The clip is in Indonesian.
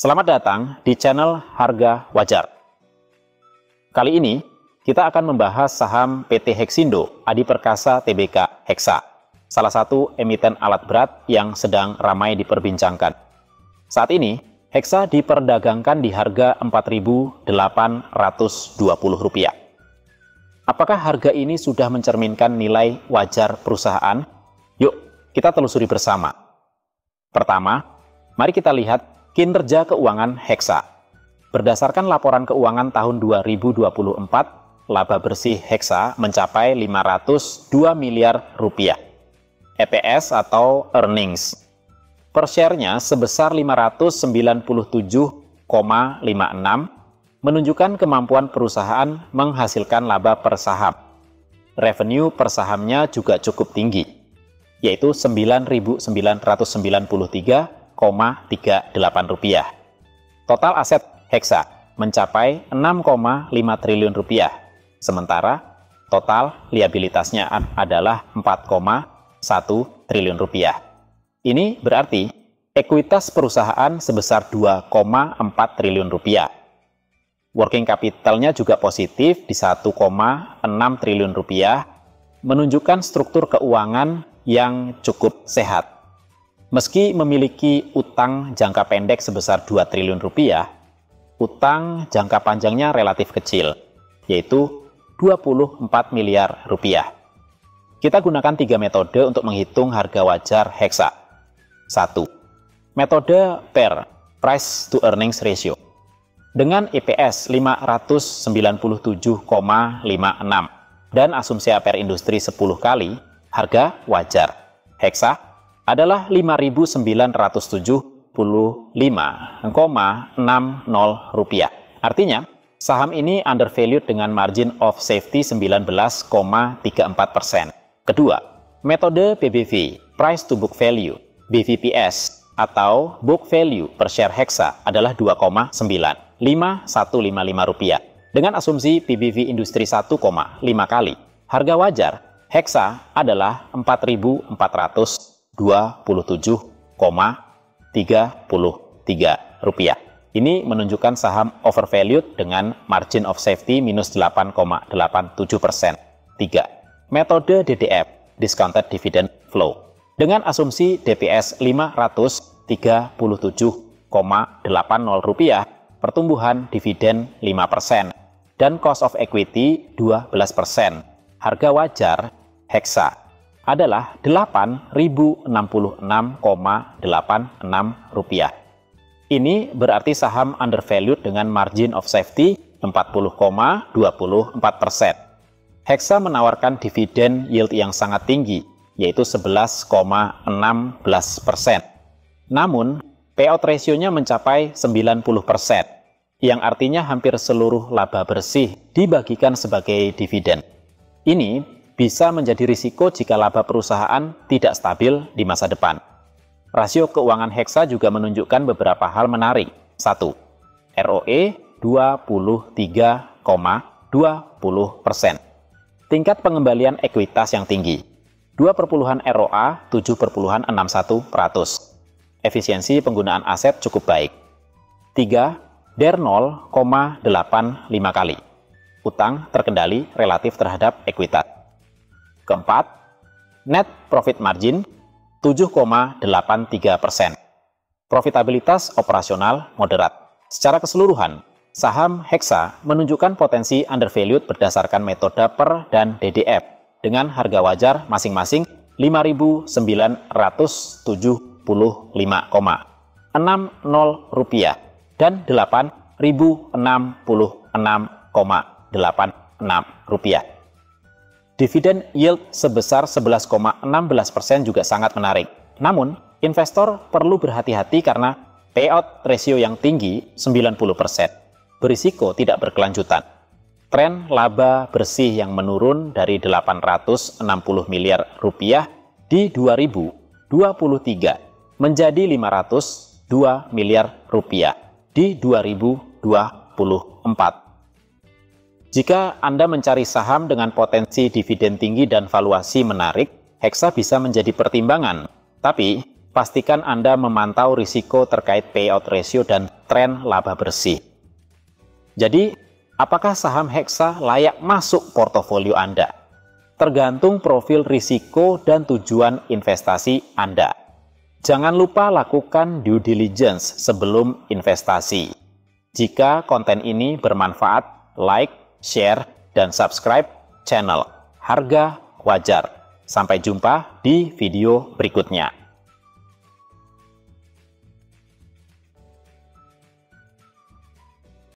Selamat datang di channel Harga Wajar. Kali ini kita akan membahas saham PT Hexindo Adi Perkasa Tbk Hexa, salah satu emiten alat berat yang sedang ramai diperbincangkan. Saat ini Hexa diperdagangkan di harga Rp4.820. Apakah harga ini sudah mencerminkan nilai wajar perusahaan? Yuk kita telusuri bersama. Pertama, mari kita lihat kinerja keuangan Hexa. Berdasarkan laporan keuangan tahun 2024, laba bersih Hexa mencapai 502 miliar rupiah. EPS atau earnings per share-nya sebesar 597,56, menunjukkan kemampuan perusahaan menghasilkan laba per saham. Revenue per sahamnya juga cukup tinggi, yaitu Rp9.993,38. Total aset Hexa mencapai Rp6,5 triliun, sementara total liabilitasnya adalah Rp4,1 triliun. Ini berarti ekuitas perusahaan sebesar Rp2,4 triliun. Working capital-nya juga positif di Rp1,6 triliun, menunjukkan struktur keuangan yang cukup sehat. Meski memiliki utang jangka pendek sebesar Rp2 triliun, utang jangka panjangnya relatif kecil, yaitu Rp24 miliar. Kita gunakan 3 metode untuk menghitung harga wajar Hexa. 1. Metode PER, Price to Earnings Ratio. Dengan EPS 597,56 dan asumsi APR industri 10 kali, harga wajar Hexa adalah Rp5.975,60. Artinya, saham ini undervalued dengan margin of safety 19,34%. Kedua, metode PBV, Price to Book Value, BVPS, atau Book Value per share Hexa adalah Rp2,95155. Dengan asumsi PBV industri 1,5 kali, harga wajar Hexa adalah Rp4.427,33. Ini menunjukkan saham overvalued dengan margin of safety minus 8,87%. 3. Metode DDF, Discounted Dividend Flow. Dengan asumsi DPS Rp537,80, pertumbuhan dividen 5%, dan cost of equity 12%. Harga wajar Hexa adalah Rp8.066,86. Ini berarti saham undervalued dengan margin of safety 40,24%. Hexa menawarkan dividen yield yang sangat tinggi, yaitu 11,16%. Namun, payout ratio-nya mencapai 90%, yang artinya hampir seluruh laba bersih dibagikan sebagai dividen. Ini bisa menjadi risiko jika laba perusahaan tidak stabil di masa depan. Rasio keuangan Hexa juga menunjukkan beberapa hal menarik. 1. ROE 23,20%. Tingkat pengembalian ekuitas yang tinggi. 2 ROA 7,61%. Efisiensi penggunaan aset cukup baik. 3. DER 0,85 kali. Utang terkendali relatif terhadap ekuitas. Keempat, net profit margin 7,83%. Profitabilitas operasional moderat. Secara keseluruhan, saham Hexa menunjukkan potensi undervalued berdasarkan metode PER dan DDF dengan harga wajar masing-masing Rp5.975,60 dan Rp8.066,86. Dividen yield sebesar 11,16% juga sangat menarik. Namun, investor perlu berhati-hati karena payout ratio yang tinggi 90%. Berisiko tidak berkelanjutan. Tren laba bersih yang menurun dari Rp860 miliar di 2023 menjadi Rp502 miliar di 2024. Jika Anda mencari saham dengan potensi dividen tinggi dan valuasi menarik, Hexa bisa menjadi pertimbangan. Tapi, pastikan Anda memantau risiko terkait payout ratio dan tren laba bersih. Jadi, apakah saham Hexa layak masuk portofolio Anda? Tergantung profil risiko dan tujuan investasi Anda. Jangan lupa lakukan due diligence sebelum investasi. Jika konten ini bermanfaat, like, share, dan subscribe channel Harga Wajar. Sampai jumpa di video berikutnya.